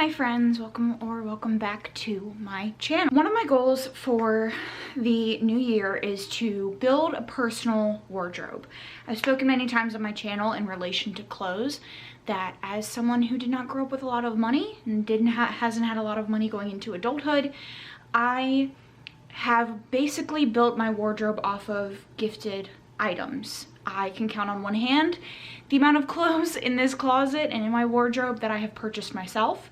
Hi friends, welcome back to my channel. One of my goals for the new year is to build a personal wardrobe. I've spoken many times on my channel in relation to clothes that as someone who did not grow up with a lot of money and hasn't had a lot of money going into adulthood, I have basically built my wardrobe off of gifted items. I can count on one hand the amount of clothes in this closet and in my wardrobe that I have purchased myself.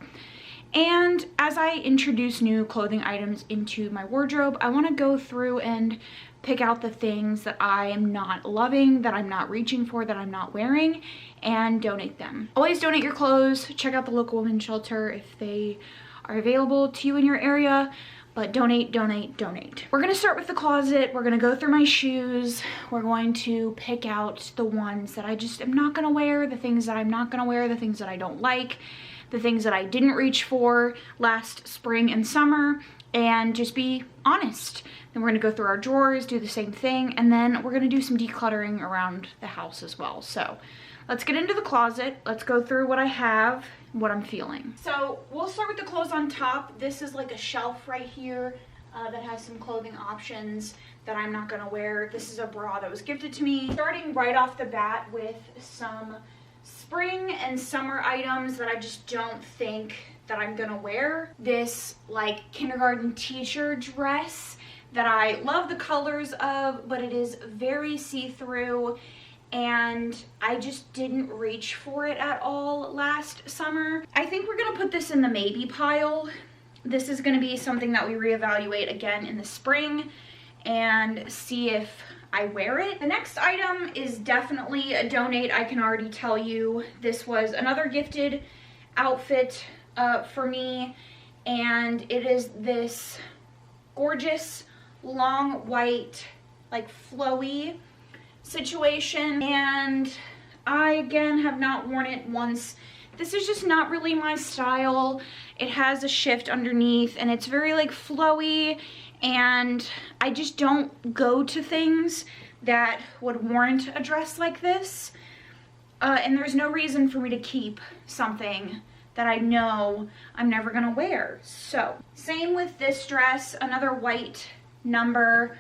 And as I introduce new clothing items into my wardrobe, I want to go through and pick out the things that I am not loving, that I'm not reaching for, that I'm not wearing, and donate them. Always donate your clothes. Check out the local women's shelter if they are available to you in your area. But donate, donate, donate. We're gonna start with the closet. We're gonna go through my shoes. We're going to pick out the ones that I just am not gonna wear, the things that I'm not gonna wear, the things that I don't like, the things that I didn't reach for last spring and summer, and just be honest. Then we're gonna go through our drawers, do the same thing, and then we're gonna do some decluttering around the house as well. So let's get into the closet. Let's go through what I have, what I'm feeling. So we'll start with the clothes on top. This is like a shelf right here that has some clothing options that I'm not gonna wear. This is a bra that was gifted to me. Starting right off the bat with some spring and summer items that I just don't think that I'm gonna wear. This like kindergarten teacher dress that I love the colors of, but it is very see-through, and I just didn't reach for it at all last summer. I think we're gonna put this in the maybe pile. This is gonna be something that we reevaluate again in the spring and see if I wear it. The next item is definitely a donate. I can already tell you this was another gifted outfit for me, and it is this gorgeous long white like flowy situation, and I again have not worn it once. This is just not really my style. It has a shift underneath and it's very like flowy, and I just don't go to things that would warrant a dress like this, and there's no reason for me to keep something that I know I'm never gonna wear. So same with this dress, another white number,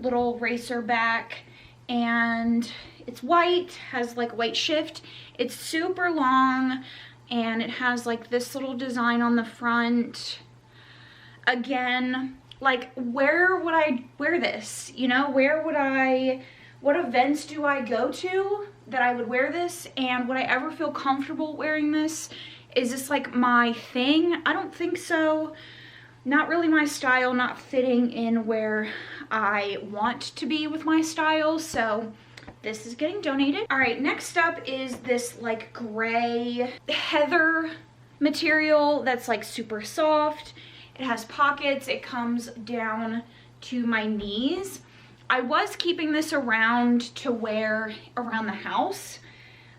little racer back, and it's white, has like white shift. It's super long and it has like this little design on the front. Again, like where would I wear this? You know, what events do I go to that I would wear this, and would I ever feel comfortable wearing this? Is this like my thing? I don't think so. Not really my style, not fitting in where I want to be with my style, so this is getting donated. All right, next up is this like gray heather material that's like super soft. It has pockets, it comes down to my knees. I was keeping this around to wear around the house,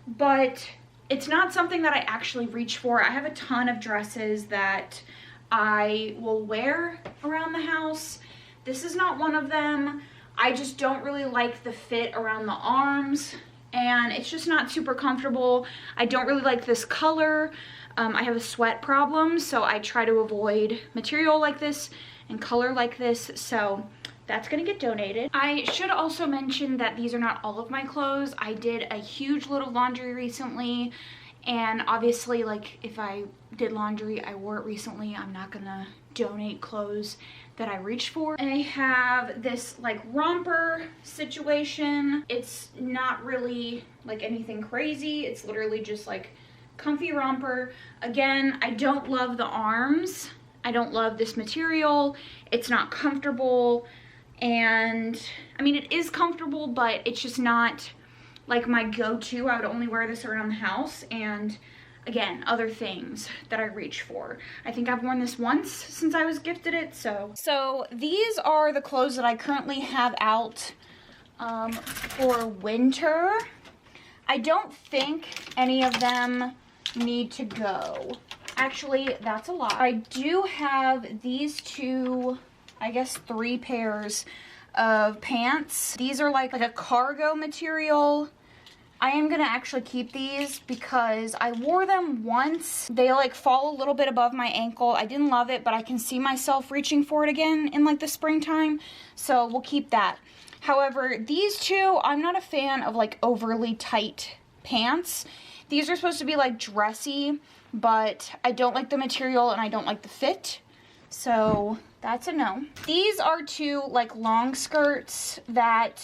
but it's not something that I actually reach for. I have a ton of dresses that I will wear around the house. This is not one of them. I just don't really like the fit around the arms, and it's just not super comfortable. I don't really like this color. I have a sweat problem, so I try to avoid material like this and color like this, so that's gonna get donated. I should also mention that these are not all of my clothes. I did a huge load of laundry recently, and obviously like if I did laundry, I wore it recently, I'm not gonna donate clothes that I reached for. I have this like romper situation. It's not really like anything crazy. It's literally just like comfy romper. Again, I don't love the arms. I don't love this material. It's not comfortable. And I mean, it is comfortable, but it's just not like my go-to. I would only wear this around the house, and again, other things that I reach for. I think I've worn this once since I was gifted it, so. So these are the clothes that I currently have out for winter. I don't think any of them need to go. Actually, that's a lie. I do have these two, I guess 3 pairs of pants. These are like a cargo material I am gonna actually keep these because I wore them once. They like fall a little bit above my ankle. I didn't love it, but I can see myself reaching for it again in like the springtime. So we'll keep that. However, these two, I'm not a fan of like overly tight pants. These are supposed to be like dressy, but I don't like the material and I don't like the fit. So that's a no. These are two like long skirts that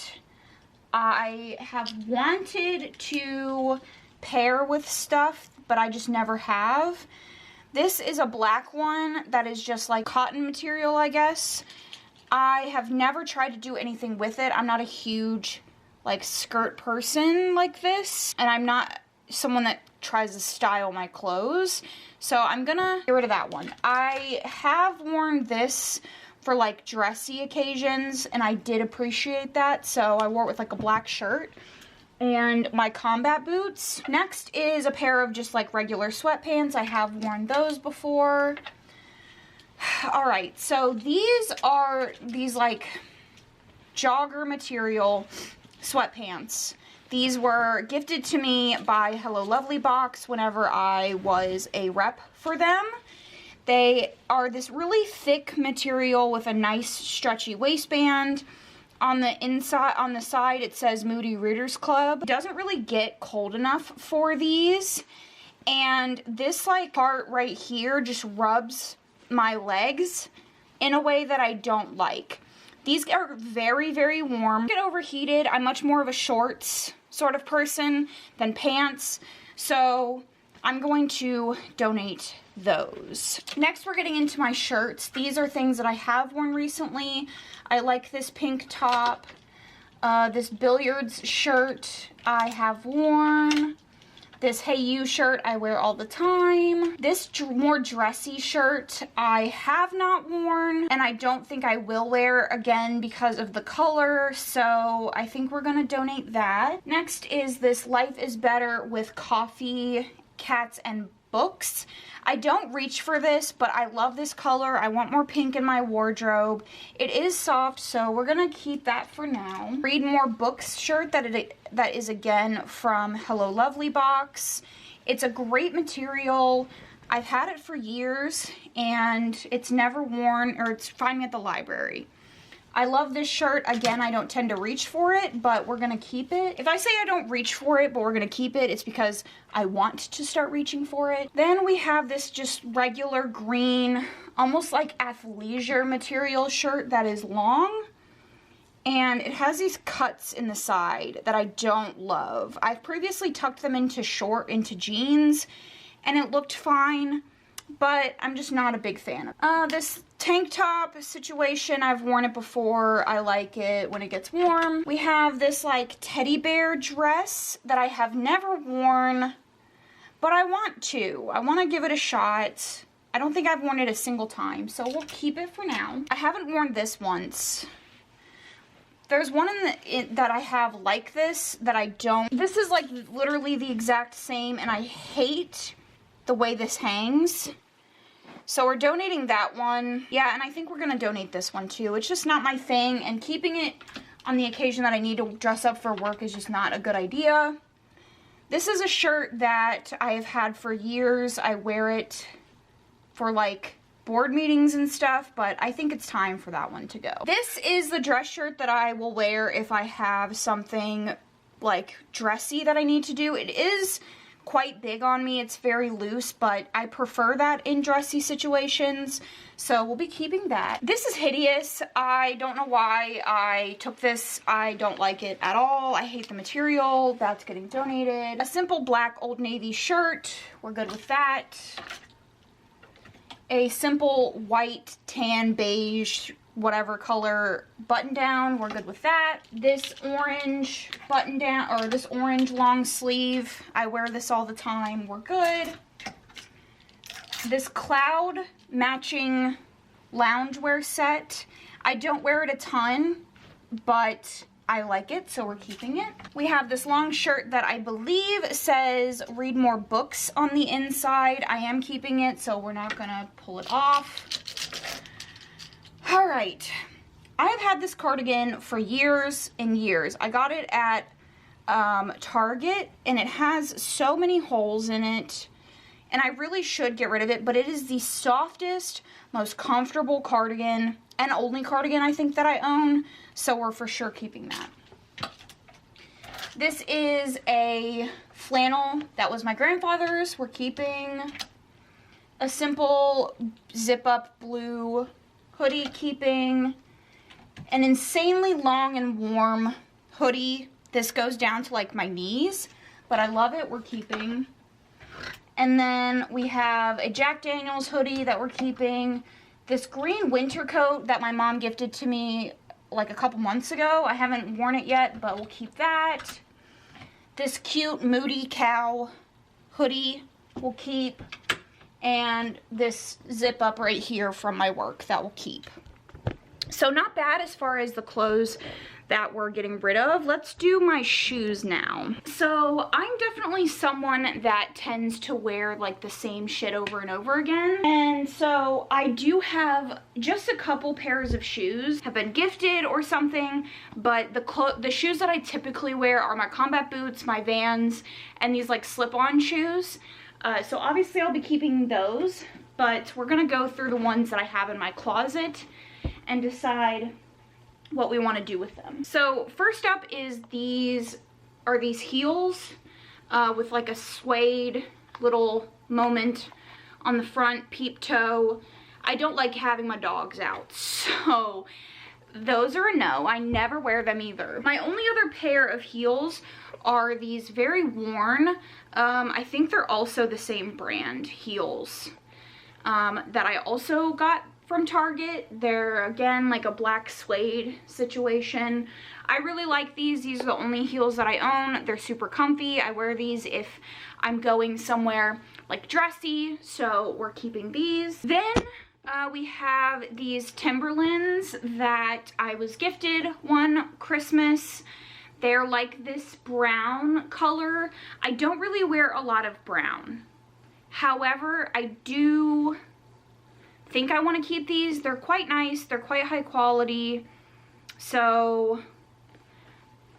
I have wanted to pair with stuff, but I just never have. This is a black one that is just like cotton material, I guess. I have never tried to do anything with it. I'm not a huge like skirt person like this, and I'm not someone that tries to style my clothes. So I'm gonna get rid of that one. I have worn this for like dressy occasions, and I did appreciate that, so I wore it with like a black shirt and my combat boots. Next is a pair of just like regular sweatpants. I have worn those before. All right, so these are these like jogger material sweatpants. These were gifted to me by Hello Lovely Box whenever I was a rep for them. They are this really thick material with a nice stretchy waistband. On the inside, on the side, it says Moody Readers Club. It doesn't really get cold enough for these. And this like part right here just rubs my legs in a way that I don't like. These are very, very warm. Get overheated. I'm much more of a shorts sort of person than pants. So I'm going to donate those. Next, we're getting into my shirts. These are things that I have worn recently. I like this pink top. This billiards shirt I have worn. This Hey You shirt I wear all the time. This more dressy shirt I have not worn, and I don't think I will wear again because of the color, so I think we're gonna donate that. Next is this Life is Better with Coffee, Cats, and Books. I don't reach for this, but I love this color. I want more pink in my wardrobe. It is soft, so we're gonna keep that for now. Read More Books shirt that is again from Hello Lovely Box. It's a great material. I've had it for years and it's never worn, or it's finding at the library. I love this shirt. Again, I don't tend to reach for it, but we're gonna keep it. If I say I don't reach for it, but we're gonna keep it, it's because I want to start reaching for it. Then we have this just regular green, almost like athleisure material shirt that is long. And it has these cuts in the side that I don't love. I've previously tucked them into jeans, and it looked fine, but I'm just not a big fan of this tank top situation. I've worn it before. I like it when it gets warm. We have this like teddy bear dress that I have never worn, but I want to. I want to give it a shot. I don't think I've worn it a single time, so we'll keep it for now. I haven't worn this once. There's one that I have like this that I don't. This is like literally the exact same, and I hate the way this hangs. So we're donating that one. Yeah, and I think we're gonna donate this one too. It's just not my thing, and keeping it on the occasion that I need to dress up for work is just not a good idea. This is a shirt that I have had for years. I wear it for like board meetings and stuff, but I think it's time for that one to go. This is the dress shirt that I will wear if I have something like dressy that I need to do. It is quite big on me. It's very loose, but I prefer that in dressy situations, so we'll be keeping that. This is hideous. I don't know why I took this. I don't like it at all. I hate the material. That's getting donated. A simple black Old Navy shirt. We're good with that. A simple white, tan, beige, whatever color button down. We're good with that. This orange button down, or this orange long sleeve. I wear this all the time. We're good. This cloud matching loungewear set. I don't wear it a ton, but I like it, so we're keeping it. We have this long shirt that I believe says Read More Books on the inside. I am keeping it, so we're not gonna pull it off. All right, I've had this cardigan for years and years. I got it at Target, and it has so many holes in it, and I really should get rid of it, but it is the softest, most comfortable cardigan, and only cardigan I think that I own, so we're for sure keeping that. This is a flannel that was my grandfather's. We're keeping. A simple zip-up blue hoodie, keeping. An insanely long and warm hoodie. This goes down to like my knees, but I love it. We're keeping. And then we have a Jack Daniel's hoodie that we're keeping. This green winter coat that my mom gifted to me like a couple months ago. I haven't worn it yet, but we'll keep that. This cute Moody Cow hoodie we'll keep. And this zip up right here from my work that we'll keep. So not bad as far as the clothes that we're getting rid of. Let's do my shoes now. So I'm definitely someone that tends to wear like the same shit over and over again. And so I do have just a couple pairs of shoes, have been gifted or something, but the shoes that I typically wear are my combat boots, my Vans, and these like slip-on shoes. So obviously I'll be keeping those, but we're gonna go through the ones that I have in my closet and decide what we want to do with them. So first up is these heels with like a suede little moment on the front, peep toe. I don't like having my dogs out, so those are a no. I never wear them either. My only other pair of heels are these very worn, I think they're also the same brand heels that I also got from Target. They're again like a black suede situation. I really like these. These are the only heels that I own. They're super comfy. I wear these if I'm going somewhere like dressy, so we're keeping these. Then we have these Timberlands that I was gifted one Christmas. They're like this brown color. I don't really wear a lot of brown. However, I do think I want to keep these. They're quite nice. They're quite high quality. So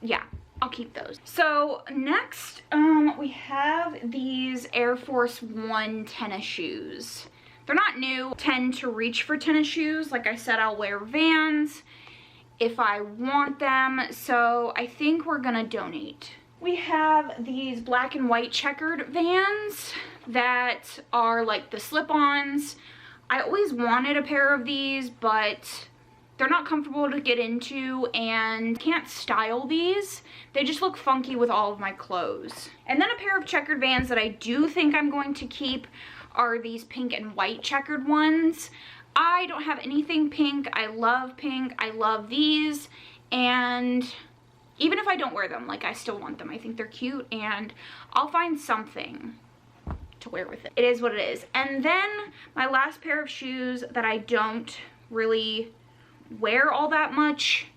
yeah, I'll keep those. So next, we have these Air Force One tennis shoes. They're not new. I tend to reach for tennis shoes. Like I said, I'll wear Vans if I want them. So I think we're gonna donate. We have these black and white checkered Vans that are like the slip-ons. I always wanted a pair of these, but they're not comfortable to get into and can't style these. They just look funky with all of my clothes. And then a pair of checkered Vans that I do think I'm going to keep are these pink and white checkered ones. I don't have anything pink. I love pink. I love these. And even if I don't wear them, like, I still want them. I think they're cute, and I'll find something to wear with it. It is what it is. And then my last pair of shoes that I don't really wear all that much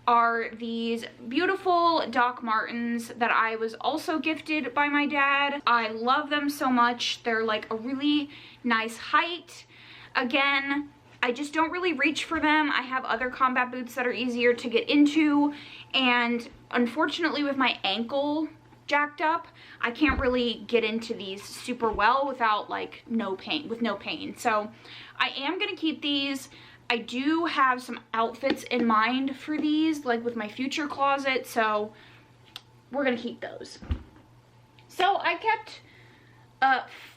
are these beautiful Doc Martens that I was also gifted by my dad. I love them so much. They're like a really nice height. Again, I just don't really reach for them. I have other combat boots that are easier to get into, and unfortunately with my ankle jacked up, I can't really get into these super well without like no pain. So I am gonna keep these. I do have some outfits in mind for these, like with my future closet, so we're gonna keep those. So I kept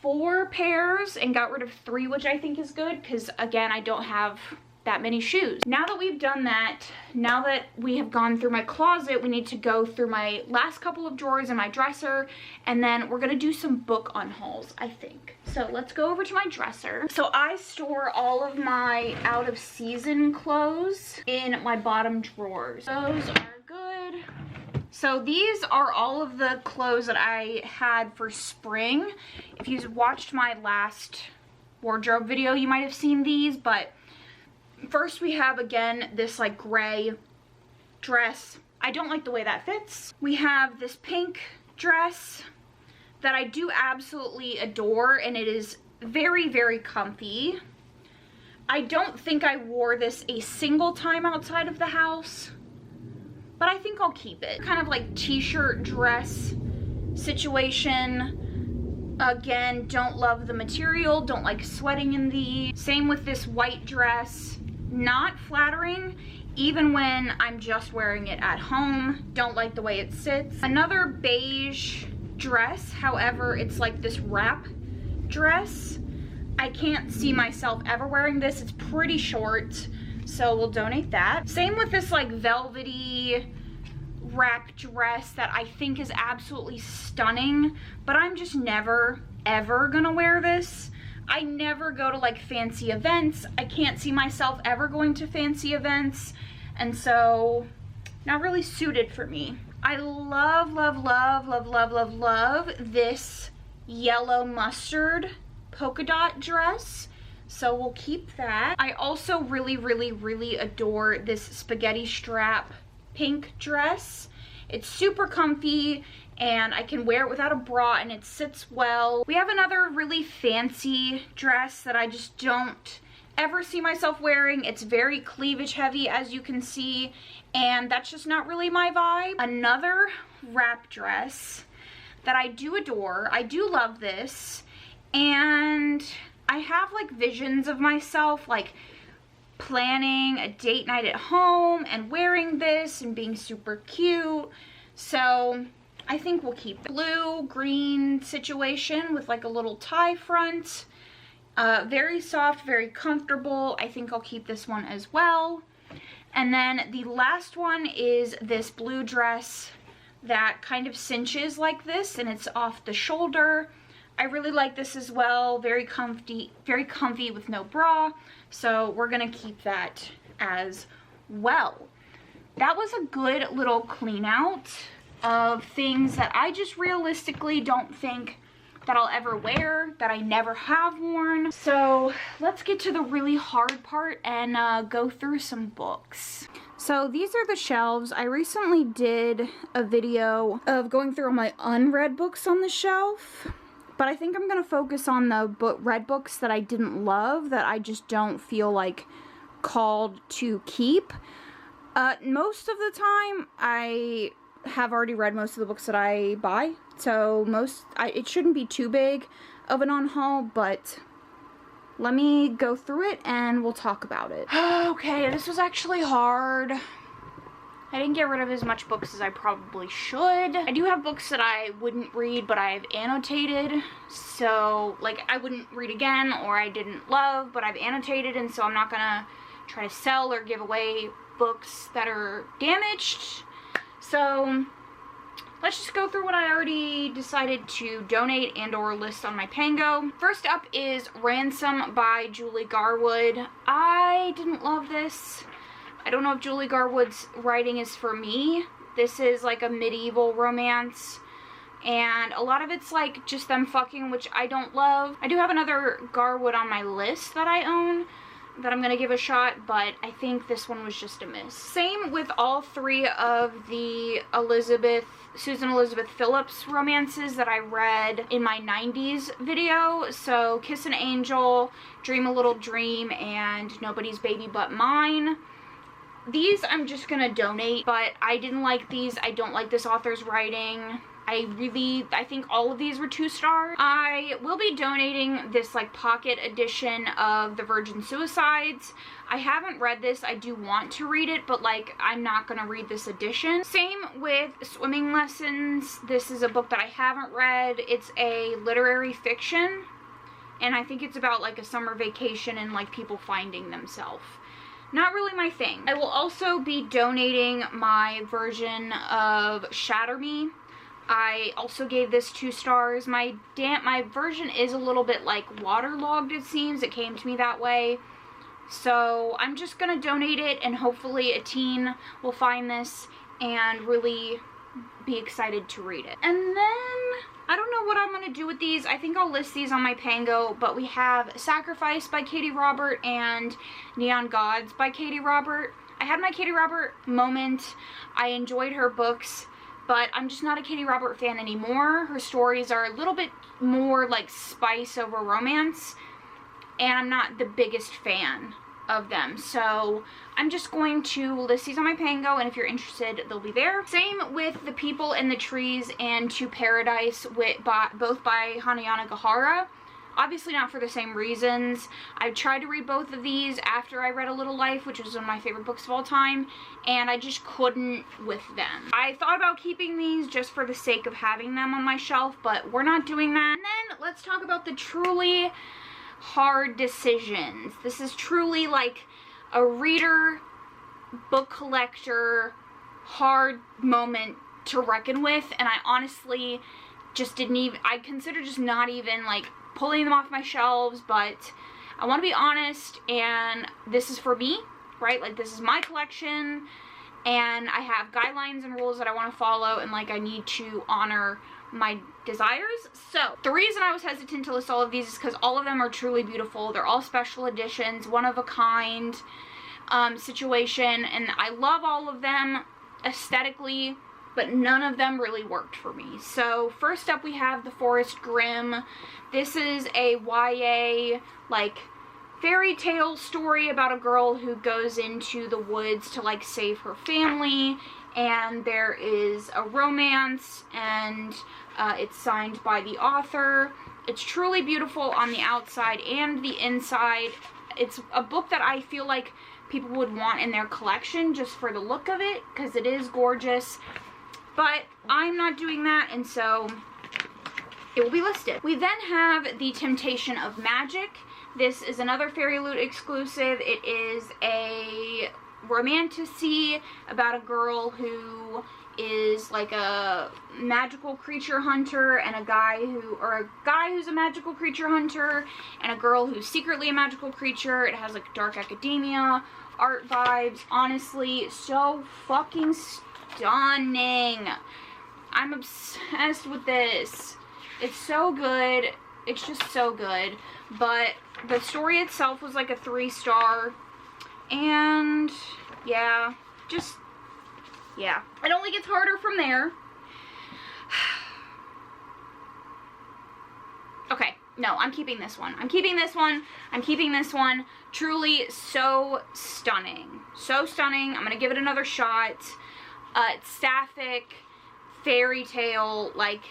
4 pairs and got rid of 3, which I think is good because, again, I don't have that many shoes. Now that we've done that, now that we have gone through my closet, we need to go through my last couple of drawers in my dresser, and then we're gonna do some book unhauls, I think. So let's go over to my dresser. So I store all of my out of season clothes in my bottom drawers. Those are good. So these are all of the clothes that I had for spring. If you watched my last wardrobe video, you might have seen these, but first we have, again, this like gray dress. I don't like the way that fits. We have this pink dress that I do absolutely adore, and it is very, very comfy. I don't think I wore this a single time outside of the house. but I think I'll keep it. Kind of like t-shirt dress situation. Again, don't love the material, don't like sweating in these. Same with this white dress, not flattering, even when I'm just wearing it at home. Don't like the way it sits. Another beige dress, however, it's like this wrap dress. I can't see myself ever wearing this. It's pretty short, so we'll donate that. Same with this like velvety wrap dress that I think is absolutely stunning, but I'm just never ever gonna wear this. I never go to like fancy events. I can't see myself ever going to fancy events, and so not really suited for me. I love, love, love, love, love, love, love this yellow mustard polka dot dress, so we'll keep that. I also really, really, really adore this spaghetti strap pink dress. It's super comfy and I can wear it without a bra and it sits well. We have another really fancy dress that I just don't ever see myself wearing. It's very cleavage heavy, as you can see, and that's just not really my vibe. Another wrap dress that I do adore. I do love this, and I have like visions of myself like planning a date night at home and wearing this and being super cute, so I think we'll keep the blue green situation with like a little tie front. Very soft, very comfortable. I think I'll keep this one as well. And then the last one is this blue dress that kind of cinches like this and it's off the shoulder. I really like this as well. Very comfy with no bra. So we're gonna keep that as well. That was a good little clean out of things that I just realistically don't think that I'll ever wear, that I never have worn. So let's get to the really hard part and go through some books. So these are the shelves. I recently did a video of going through all my unread books on the shelf, but I think I'm gonna focus on the read books that I didn't love, that I just don't feel like called to keep. Most of the time, I have already read most of the books that I buy, so it shouldn't be too big of an unhaul, but let me go through it and we'll talk about it. Okay, this was actually hard. I didn't get rid of as much books as I probably should. I do have books that I wouldn't read, but I've annotated, so like I wouldn't read again, or I didn't love, but I've annotated, and so I'm not gonna try to sell or give away books that are damaged. So let's just go through what I already decided to donate and or list on my Pango. First up is Ransom by Julie Garwood. I didn't love this. I don't know if Julie Garwood's writing is for me. This is like a medieval romance, and a lot of it's like just them fucking, which I don't love. I do have another Garwood on my list that I own that I'm gonna give a shot, but I think this one was just a miss. Same with all three of the Susan Elizabeth Phillips romances that I read in my 90s video. So Kiss an Angel, Dream a Little Dream, and Nobody's Baby But Mine. These I'm just gonna donate, but I didn't like these. I don't like this author's writing. I think all of these were 2 stars. I will be donating this like pocket edition of The Virgin Suicides. I haven't read this. I do want to read it, but like I'm not gonna read this edition. Same with Swimming Lessons. This is a book that I haven't read. It's a literary fiction, and I think it's about like a summer vacation and like people finding themselves. Not really my thing. I will also be donating my version of Shatter Me. I also gave this 2 stars. My version is a little bit like waterlogged, it seems. It came to me that way. So I'm just gonna donate it, and hopefully a teen will find this and really be excited to read it. And then I don't know what I'm gonna do with these. I think I'll list these on my Pango, but we have Sacrifice by Katie Robert and Neon Gods by Katie Robert. I had my Katie Robert moment. I enjoyed her books, but I'm just not a Katie Robert fan anymore. Her stories are a little bit more like spice over romance, and I'm not the biggest fan of them. So I'm just going to list these on my Pango, and if you're interested, they'll be there. Same with The People and the Trees and To Paradise, both by Hanayana Gahara. Obviously not for the same reasons. I tried to read both of these after I read A Little Life, which was one of my favorite books of all time, and I just couldn't with them. I thought about keeping these just for the sake of having them on my shelf, but we're not doing that. And then let's talk about the truly hard decisions. This is truly like a reader, book collector, hard moment to reckon with, and I honestly just didn't even, I consider just not even like pulling them off my shelves, but I want to be honest, and this is for me, right? Like, this is my collection, and I have guidelines and rules that I want to follow, and like I need to honor my desires. So the reason I was hesitant to list all of these is because all of them are truly beautiful. They're all special editions, one of a kind situation, and I love all of them aesthetically, but none of them really worked for me. So first up we have The Forest Grimm. This is a YA like fairy tale story about a girl who goes into the woods to like save her family, and there is a romance, and it's signed by the author. It's truly beautiful on the outside and the inside. It's a book that I feel like people would want in their collection just for the look of it, because it is gorgeous. But I'm not doing that, and so it will be listed. We then have The Temptation of Magic. This is another Fairy Loot exclusive. It is a romantasy about a girl who is like a magical creature hunter, and a guy who's a magical creature hunter, and a girl who's secretly a magical creature. It has like dark academia, art vibes. Honestly, so fucking stunning. I'm obsessed with this. It's so good. It's just so good. But the story itself was like a 3-star, and yeah, yeah, it only gets harder from there. Okay, no, I'm keeping this one. I'm keeping this one. I'm keeping this one. Truly so stunning. So stunning. I'm gonna give it another shot. It's sapphic, fairy tale, like,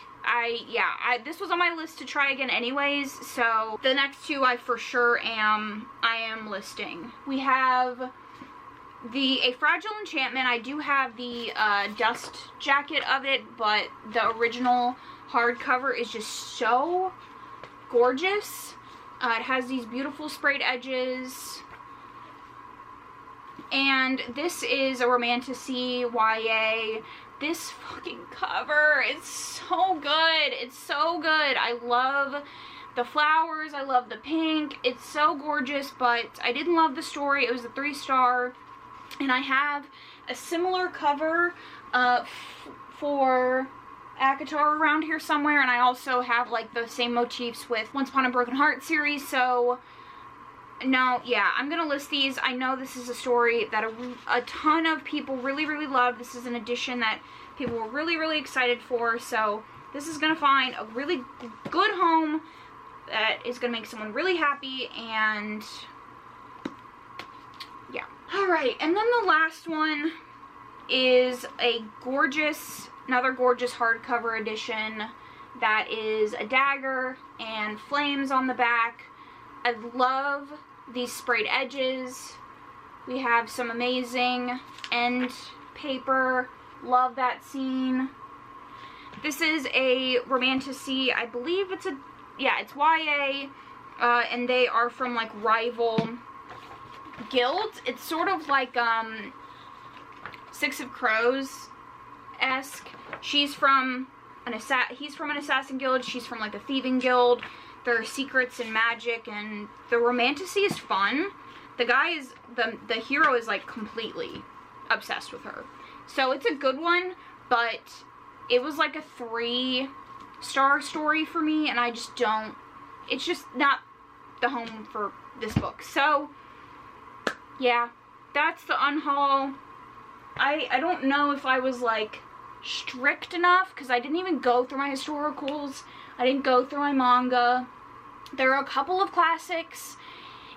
this was on my list to try again anyways, so the next two I for sure am listing. We have A Fragile Enchantment. I do have the dust jacket of it, but the original hardcover is just so gorgeous. It has these beautiful sprayed edges. And this is a romantasy YA. This fucking cover is so good. It's so good. I love the flowers. I love the pink. It's so gorgeous, but I didn't love the story. It was a 3-star. And I have a similar cover for ACOTAR around here somewhere. And I also have like the same motifs with Once Upon a Broken Heart series. So no, yeah, I'm gonna list these. I know this is a story that a ton of people really, really love. This is an edition that people were really, really excited for. So this is gonna find a really good home that is gonna make someone really happy, and yeah. Alright, and then the last one is another gorgeous hardcover edition that is a dagger and flames on the back. I love these sprayed edges. We have some amazing end paper. Love that scene. This is a romantasy. I believe it's it's YA, and they are from like rival guilds. It's sort of like Six of Crows-esque. He's from an assassin guild. She's from like a thieving guild. There are secrets and magic, and the romantasy is fun. The guy is, the hero is like completely obsessed with her. So it's a good one, but it was like a 3-star story for me, and I just don't, it's just not the home for this book. So yeah, that's the unhaul. I don't know if I was like strict enough, because I didn't even go through my historicals. I didn't go through my manga. There are a couple of classics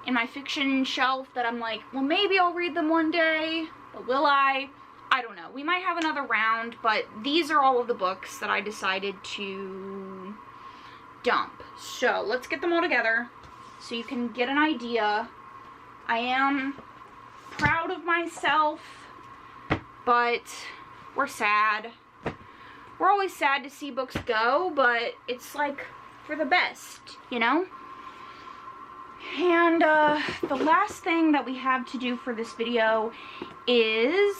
in my fiction shelf that I'm like, well, maybe I'll read them one day, but will I? I don't know. We might have another round, but these are all of the books that I decided to dump. So let's get them all together so you can get an idea. I am proud of myself, but we're sad. We're always sad to see books go, but it's like for the best, you know? And the last thing that we have to do for this video is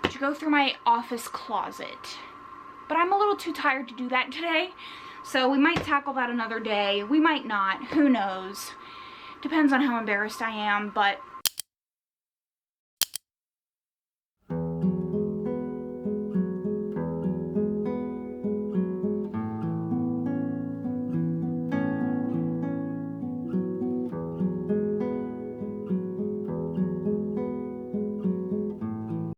to go through my office closet. But I'm a little too tired to do that today, so we might tackle that another day. We might not. Who knows? Depends on how embarrassed I am, but